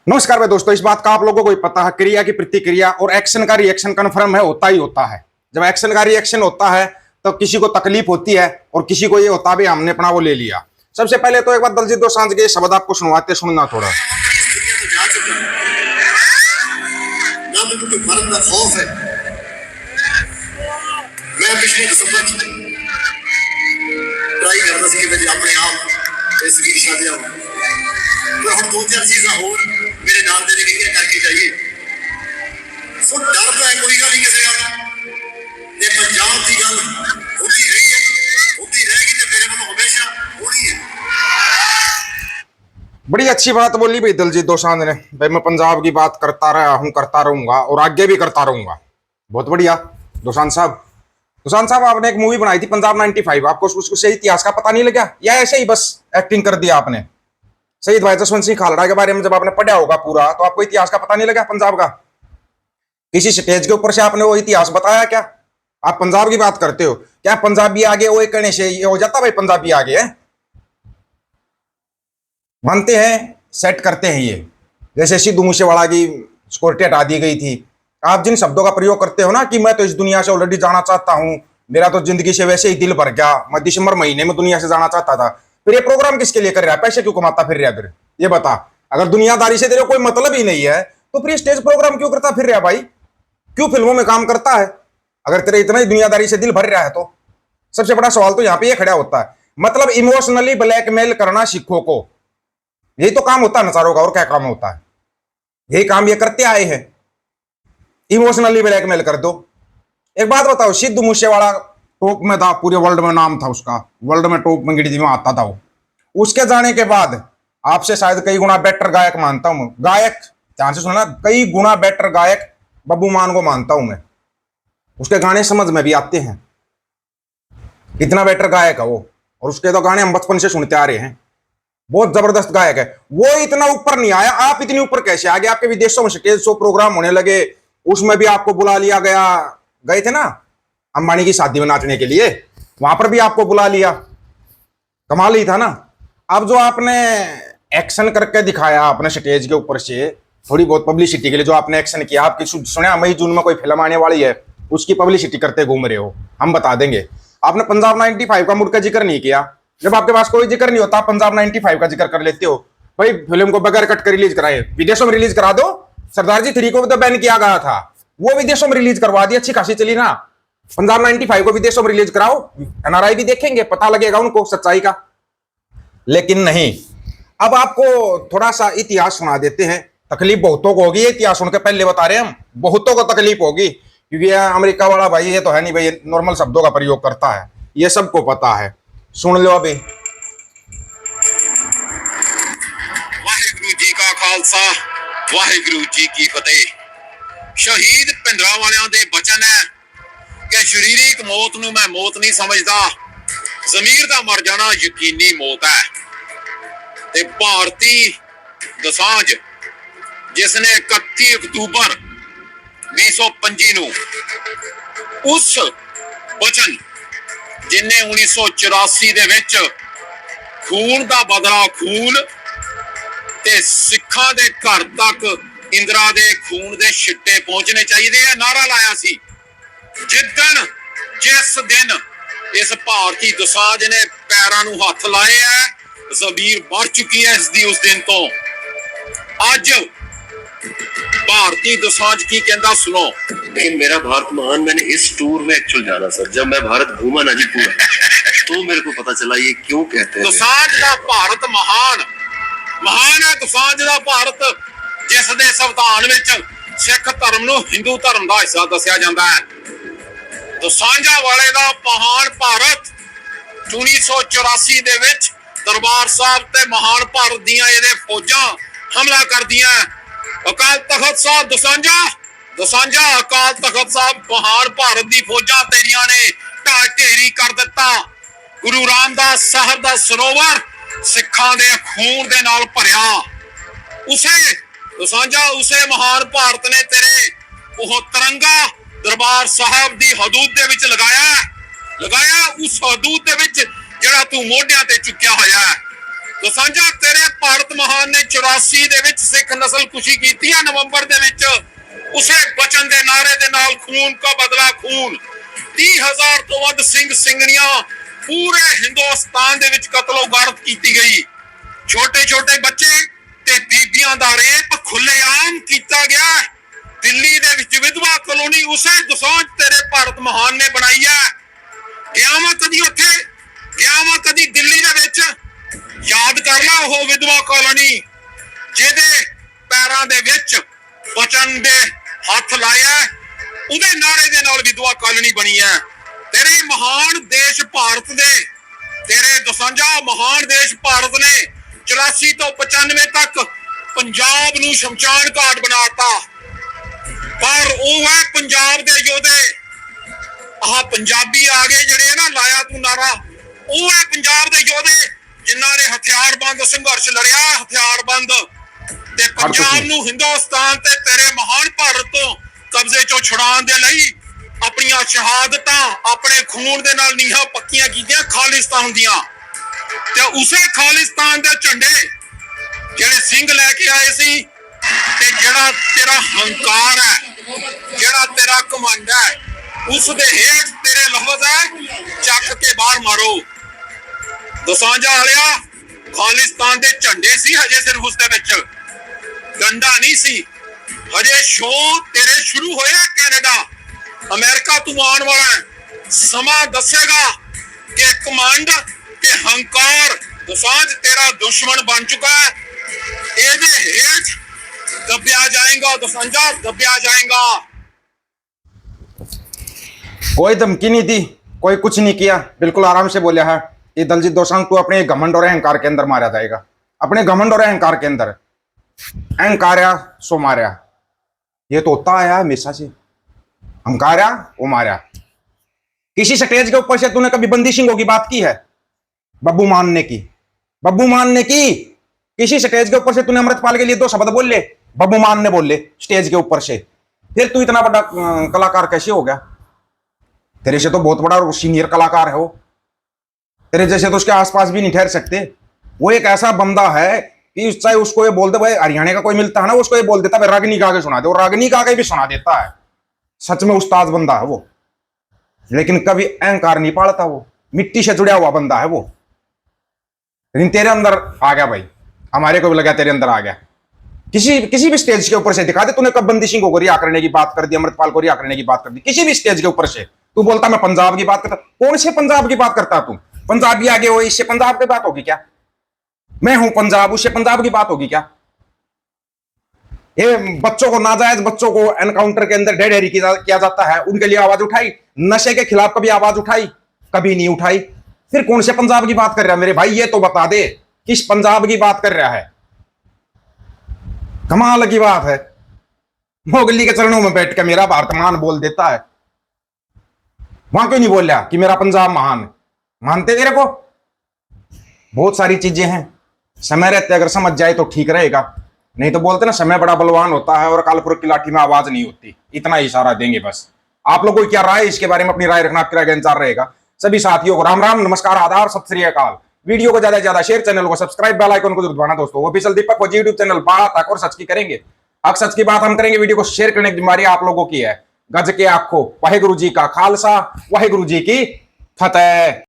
नमस्कार भाई दोस्तों, इस बात का आप लोगों को ही पता है, क्रिया की प्रतिक्रिया और एक्शन का रिएक्शन कन्फर्म है, होता ही होता है। जब एक्शन का रिएक्शन होता है तो किसी को तकलीफ होती है और किसी को ये होता भी हमने अपना वो ले लिया। सबसे पहले तो एक बार दलजीत दोसांझ के शब्द आपको सुनवाते, सुनना थोड़ा। खौफ है। मैं पिछले दिसंबर ट्राई करता सी कि मैं अपने आप इस की दिशा दे आऊं, पर हम दो चार चीज़ां और मेरे नाम देने के लिए करके चाहिए। सो डर तो है कोई गल नहीं किसी गल ये पंजाब की गल होती रही है, होती रहेगी तो मेरे को हमेशा होनी है। बड़ी अच्छी बात बोली भाई दलजीत दोसांझ ने। भाई मैं पंजाब की बात करता रहा हूं, करता रहूंगा और आगे भी करता रहूंगा। बहुत बढ़िया दोसांझ साहब। दोसांझ साहब, आपने एक मूवी बनाई थी पंजाब 95, आपको उसको सही इतिहास का पता नहीं लगा या ऐसे ही बस एक्टिंग कर दिया आपने? शहीद भाई जसवंत सिंह खालड़ा के बारे में जब आपने पढ़ा होगा पूरा, तो आपको इतिहास का पता नहीं लगा पंजाब का? किसी स्टेज के ऊपर से आपने वो इतिहास बताया क्या? आप पंजाब की बात करते हो, क्या पंजाबी आगे वो एक कहने से ये हो जाता भाई पंजाबी आगे है? मानते हैं, सेट करते हैं ये। जैसे सिद्धू मूसेवाला की सिक्योरिटी हटा दी गई थी। आप जिन शब्दों का प्रयोग करते हो ना कि मैं तो इस दुनिया से ऑलरेडी जाना चाहता हूं, मेरा तो जिंदगी से वैसे ही दिल भर गया, मैं दिसंबर महीने में दुनिया से जाना चाहता था, फिर ये प्रोग्राम किसके लिए कर रहा है? पैसे क्यों कमाता फिर रहा? फिर ये बता, अगर दुनियादारी से तेरे कोई मतलब ही नहीं है तो फिर स्टेज प्रोग्राम क्यों करता फिर रहा भाई? क्यों फिल्मों में काम करता है अगर तेरे इतना ही दुनियादारी से दिल भर रहा है तो? सबसे बड़ा सवाल तो यहां पे ये खड़ा होता है। मतलब इमोशनली ब्लैकमेल करना सीखो को, यही तो काम होता है नचारों का, और क्या काम होता है? यही काम ये करते आए हैं, इमोशनली ब्लैकमेल कर दो। एक बात बताओ, सिद्धू मूसेवाला टॉप में था, पूरे वर्ल्ड में नाम था उसका, वर्ल्ड में टॉप में गिनती में आता था वो। उसके जाने के बाद आपसे शायद कई गुना बेटर गायक मानता हूं, गायक ध्यान से सुनना, कई गुना बेटर गायक बब्बू मान को मानता हूं मैं। उसके गाने समझ में भी आते हैं, इतना बेटर गायक है वो। और उसके तो गाने हम बचपन से सुनते आ रहे हैं, बहुत जबरदस्त गायक है वो। इतना ऊपर नहीं आया, आप इतने ऊपर कैसे आ गए? आपके विदेशों में स्टेज शो प्रोग्राम होने लगे, उसमें भी आपको बुला लिया गया। गए थे ना अंबानी की शादी में नाचने के लिए, वहां पर भी आपको बुला लिया, कमाल ही था ना। अब जो आपने एक्शन करके दिखाया अपने स्टेज के ऊपर से, थोड़ी बहुत पब्लिसिटी के लिए जो आपने एक्शन किया, आपकी सुना मई जून में कोई फिल्म आने वाली है, उसकी पब्लिसिटी करते घूम रहे हो, हम बता देंगे। आपने पंजाब 95 का मुड़ का जिक्र नहीं किया। जब आपके पास कोई जिक्र नहीं होता, पंजाब 95 का जिक्र कर लेते हो। भाई फिल्म को बगैर कट कर रिलीज कराए, विदेशों में रिलीज करा दो। सरदार जी 3 को तो बैन किया गया था, वो विदेशों में रिलीज करवा दी, अच्छी खासी चली ना। पंजाब 95 को विदेशों में रिलीज कराओ, एनआरआई भी देखेंगे, पता लगेगा उनको सच्चाई का। लेकिन नहीं। अब आपको थोड़ा सा इतिहास सुना देते हैं। तकलीफ बहुतों को होगी, इतिहास सुनकर पहले बता रहे हैं हम, बहुतों को तकलीफ होगी, क्योंकि अमेरिका वाला भाई ये तो है नहीं भाई, नॉर्मल शब्दों का प्रयोग करता है, ये सबको पता है। सुन लो अभी। वाहिगुरु जी का खालसा, वाहिगुरु जी की फतेह। शहीद पिंडरा वालियां दे बचन है कि शरीरिक मौत नूं मैं मौत नहीं समझदा, जमीर दा मर जाना यकीनी मौत है। ते भारती दोसांझ जिसने 31 अक्तूबर 2025 नूं उस बचन जिन्हें 1984 दे विच खून दा बदला खून ते सिखां दे घर तक इंदिरा दे खून दे छिट्टे पहुंचने चाहिए नारा लाया सी। जिस दिन इस भारती दोसांझ ने पैरां नूं हथ लाए है, ज़मीर बढ़ चुकी है इसदी उस दिन तो। अज भारती दोसांझ की कहता सुनो। लेकिन मेरा भारत महान, मैंने इस टूर में एक्चुअल जाना सर, जब मैं भारत घूमा ना जी पूरा तो मेरे को पता चला ये क्यों कहते हैं दोसांझ दा भारत महान। महान है दोसांझ दा भारत, जिस दे संविधान विच सिख धर्म नूं हिंदू धर्म दा हिस्सा दस्सिया जांदा है। दोसांझा वाले दा महान भारत 1984 दे विच दरबार साहब ते महान भारत दियां इहदे फौजां हमला कर दियां। अकाल तख्त साहब दोसांझा अकाल तख्त साहब महान भारत दी फौजां तेरियां ने ढा ढेरी कर दिता। गुरु रामदास साहब दा सरोवर सिखां दे खून दे नाल भरिया। उसे दोसांझा उसे महान भारत ने तेरे वो तिरंगा दरबार साहब दी हदूद दे विच लगाया उस हदूद दे विच जेड़ा तू मोढियां ते चुक्या होया है। दोसांझा तेरे ਭਾਰਤ ਮਹਾਨ ਨੇ 84 ਦੇ ਵਿੱਚ ਸਿੱਖ ਨਸਲਕੁਸ਼ੀ ਕੀਤੀ ਆ ਨਵੰਬਰ ਦੇ ਵਿੱਚ ਉਸੇ ਬਚਨ ਦੇ ਨਾਰੇ ਦੇ ਨਾਲ ਖੂਨ ਕਾ ਬਦਲਾ ਖੂਨ 30,000 ਤੋਂ ਵੱਧ ਸਿੰਘ ਸਿੰਘਣੀਆਂ ਪੂਰੇ ਹਿੰਦੁਸਤਾਨ ਦੇ ਵਿੱਚ ਕਤਲੋਗਾਰਤ ਕੀਤੀ ਗਈ ਛੋਟੇ ਛੋਟੇ ਬੱਚੇ ਤੇ ਬੀਬੀਆਂ ਦਾ ਰੇਪ ਖੁੱਲੇਆਮ ਕੀਤਾ ਗਿਆ ਦਿੱਲੀ ਦੇ ਵਿੱਚ ਵਿਧਵਾ ਕਲੋਨੀ ਉਸੇ ਦਸਾਂਝ ਤੇਰੇ ਭਾਰਤ ਮਹਾਨ ਨੇ ਬਣਾਈ ਹੈ ਗਿਆ ਮੈਂ ਕਦੀ ਉੱਥੇ ਗਿਆ ਮੈਂ ਕਦੀ ਦਿੱਲੀ ਦੇ ਵਿੱਚ ਯਾਦ ਕਰ ਲਾ ਉਹ ਵਿਧਵਾ ਕਲੋਨੀ ਜਿਹਦੇ ਪੈਰਾਂ ਦੇ ਵਿੱਚ ਬਚਨ ਦੇ ਹੱਥ ਲਾਇਆ ਉਹਦੇ ਨਾਰੇ ਦੇ ਨਾਲ ਵਿਧਵਾ ਕਲੋਨੀ ਬਣੀ ਹੈ ਤੇਰੇ ਮਹਾਨ ਦੇਸ਼ ਭਾਰਤ ਦੇ ਤੇਰੇ ਦਸਾਂਝਾ ਮਹਾਨ ਦੇਸ਼ ਭਾਰਤ ਨੇ 84 ਤੋਂ 95 ਤੱਕ ਪੰਜਾਬ ਨੂੰ ਸ਼ਮਸ਼ਾਨ ਘਾਟ ਬਣਾਤਾ ਪਰ ਉਹ ਹੈ ਪੰਜਾਬ ਦੇ ਯੋਧੇ ਆਹ ਪੰਜਾਬੀ ਆ ਗਏ ਜਿਹੜੇ ਨਾ ਲਾਇਆ ਤੂੰ ਨਾਰਾ ਉਹ ਹੈ ਪੰਜਾਬ ਦੇ ਯੋਧੇ ਜਿਨ੍ਹਾਂ ਨੇ ਹਥਿਆਰਬੰਦ ਸੰਘਰਸ਼ ਲੜਿਆ ਹਥਿਆਰਬੰਦ ਤੇ ਪੰਜਾਬ ਨੂੰ ਹਿੰਦੁਸਤਾਨ ਤੇ ਤੇਰੇ ਮਹਾਨ ਭਾਰਤ ਤੋਂ ਕਬਜ਼ੇ ਚੋਂ ਛੁਡਾਉਣ ਦੇ ਲਈ ਆਪਣੀਆਂ ਸ਼ਹਾਦਤਾਂ ਆਪਣੇ ਖੂਨ ਦੇ ਨਾਲ ਨੀਹਾਂ ਪੱਕੀਆਂ ਕੀਤੀਆਂ ਖਾਲਿਸਤਾਨ ਦੀਆਂ ਤੇ ਉਸੇ ਖਾਲਿਸਤਾਨ ਦੇ ਝੰਡੇ ਜਿਹੜੇ ਸਿੰਘ ਲੈ ਕੇ ਆਏ ਸੀ ਤੇ ਜਿਹੜਾ ਤੇਰਾ ਹੰਕਾਰ ਹੈ ਜਿਹੜਾ ਤੇਰਾ ਘਮੰਡ ਹੈ ਉਸ ਦੇ ਹੇਠ ਤੇਰੇ ਲਫ਼ਜ਼ ਹੈ ਚੱਕ ਕੇ ਬਾਹਰ ਮਾਰੋ ਦਸਾਂਝਾ ਵਾਲਿਆ ਖਾਲਿਸਤਾਨ ਦੇ ਝੰਡੇ ਸੀ ਹਜੇ ਸਿਰਫ ਉਸ ਦੇ ਵਿੱਚ ਡੰਡਾ ਨਹੀਂ ਸੀ ਹਜੇ ਸ਼ੋਅ ਤੇਰੇ ਸ਼ੁਰੂ ਹੋਇਆ ਕੈਨੇਡਾ ਅਮਰੀਕਾ ਤੂੰ ਆਉਣ ਵਾਲਾ ਹੈ ਸਮਾਂ ਦੱਸੇਗਾ ਕਿ ਕਮਾਂਡ ਤੇ ਹੰਕਾਰ ਦਸਾਂਝ ਤੇਰਾ ਦੁਸ਼ਮਣ ਬਣ ਚੁੱਕਾ ਹੈ ਇਹਦੇ ਹੇਠ दबिया जाएगा दसांझा दबिया जाएगा कोई धमकी नहीं दी कोई कुछ नहीं किया बिल्कुल आराम से बोला है ये दलजीत दोसांझ तू अपने घमंड और अहंकार के अंदर मारा जाएगा अपने घमंड और अहंकार के अंदर अहंकार्या सो मारा ये तो होता आया हमेशा से अहंकार्या वो मारा किसी स्टेज के ऊपर से तूने कभी बंदी सिंहों की बात की है बब्बू मान ने की बब्बू मान ने की किसी स्टेज के ऊपर से तूने अमृतपाल के लिए दो शब्द बोल ले बब्बू मान ने बोल ले स्टेज के ऊपर से फिर तू इतना बड़ा कलाकार कैसे हो गया तेरे से तो बहुत बड़ा सीनियर कलाकार है वो तेरे जैसे तो उसके आसपास भी नहीं ठहर सकते वो एक ऐसा बंदा है कि चाहे उसको ये बोल दे भाई हरियाणा का कोई मिलता है ना उसको ये बोल देता है रागनी गा के सुना दे और रागनी गा के भी सुना देता है सच में उस्ताद बंदा है वो लेकिन कभी अहंकार नहीं पालता वो मिट्टी से जुड़ा हुआ बंदा है वो लेकिन तेरे अंदर आ गया भाई हमारे को भी लगा तेरे अंदर आ गया किसी भी स्टेज के ऊपर से दिखा दे तूने कब बंदी सिंह को रिहा करने की बात कर दी अमृतपाल को रिहा करने की बात कर दी किसी भी स्टेज के ऊपर से तू बोलता मैं पंजाब की बात करता कौन से पंजाब की बात करता तू पंजाबी आगे हो इससे पंजाब की बात होगी क्या मैं हूं पंजाब उससे पंजाब की बात होगी क्या ये बच्चों को नाजायज बच्चों को एनकाउंटर के अंदर ढेर किया जाता है उनके लिए आवाज उठाई नशे के खिलाफ कभी आवाज उठाई कभी नहीं उठाई फिर कौन से पंजाब की बात कर रहा है मेरे भाई ये तो बता दे किस पंजाब की बात कर रहा है कमाल की बात है मोगली के चरणों में बैठ के मेरा भारत महान बोल देता है वहां क्यों नहीं बोल रहा कि मेरा पंजाब महान मानते तेरे को बहुत सारी चीजें हैं समय रहते अगर समझ जाए तो ठीक रहेगा नहीं तो बोलते ना समय बड़ा बलवान होता है और कालपुर की लाठी में आवाज नहीं होती इतना ही इशारा देंगे बस आप लोगों की क्या राय इसके बारे में अपनी राय रखना आपकी राय का इंतजार रहेगा सभी साथियों को राम राम नमस्कार आदाब सत श्री अकाल वीडियो को ज्यादा से ज्यादा शेयर चैनल को सब्सक्राइब बेल आइकन को जरूर दबाना दोस्तों ऑफिशियल दीपक फौजी यूट्यूब चैनल बात और सच की करेंगे अब सच की बात हम करेंगे वीडियो को शेयर करने की जिम्मेदारी आप लोगों की है गज के आखो वाहेगुरु जी का खालसा वाहेगुरु जी की फतेह।